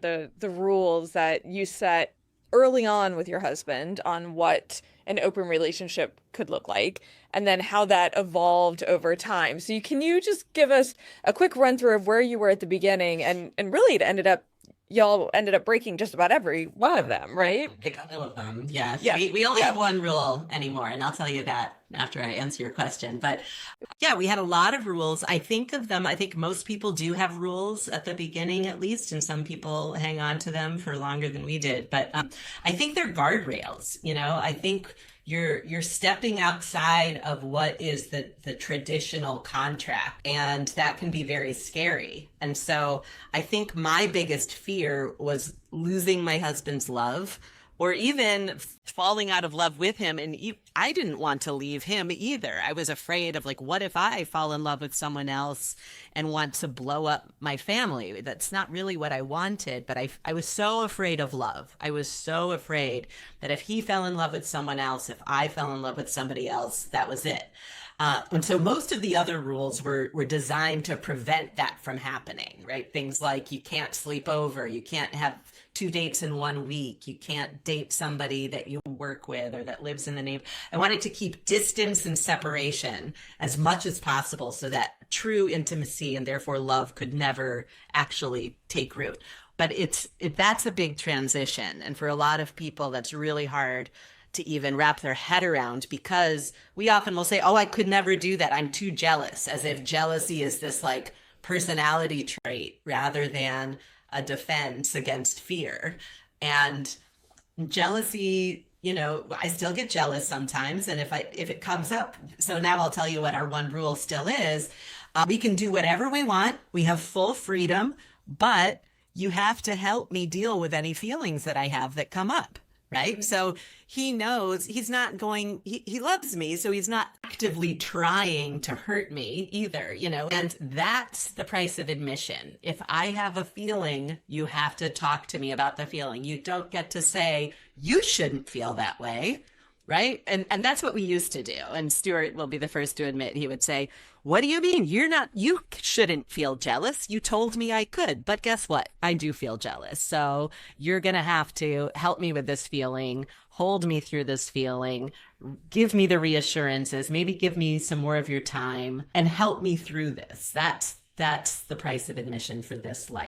or the rules that you set early on with your husband on what an open relationship could look like, and then how that evolved over time. So can you just give us a quick run through of where you were at the beginning, and really y'all ended up breaking just about every one of them, right? Pick all of them. Yes. Yeah. We only have one rule anymore, and I'll tell you that after I answer your question. But yeah, we had a lot of rules. I think of them, I think most people do have rules at the beginning, at least, and some people hang on to them for longer than we did. But I think they're guardrails. I think you're stepping outside of what is the traditional contract, and that can be very scary. And so I think my biggest fear was losing my husband's love, or even falling out of love with him. And I didn't want to leave him either. I was afraid of, like, what if I fall in love with someone else and want to blow up my family? That's not really what I wanted, but I was so afraid of love. I was so afraid that if he fell in love with someone else, if I fell in love with somebody else, that was it. And so most of the other rules were designed to prevent that from happening, right? Things like you can't sleep over, you can't have 2 dates in 1 week, you can't date somebody that you work with or that lives in the name. I wanted to keep distance and separation as much as possible so that true intimacy and therefore love could never actually take root. But that's a big transition. And for a lot of people, that's really hard to even wrap their head around, because we often will say, oh, I could never do that, I'm too jealous, as if jealousy is this like personality trait rather than a defense against fear. And jealousy, I still get jealous sometimes, and if it comes up. So now I'll tell you what our one rule still is. We can do whatever we want, we have full freedom, but you have to help me deal with any feelings that I have that come up. Right. So he knows he's not he loves me, so he's not actively trying to hurt me either, and that's the price of admission. If I have a feeling, you have to talk to me about the feeling. You don't get to say, you shouldn't feel that way. Right. And that's what we used to do. And Stuart will be the first to admit, he would say, what do you mean? You shouldn't feel jealous. You told me I could. But guess what? I do feel jealous. So you're going to have to help me with this feeling, hold me through this feeling, give me the reassurances, maybe give me some more of your time and help me through this. That's the price of admission for this life.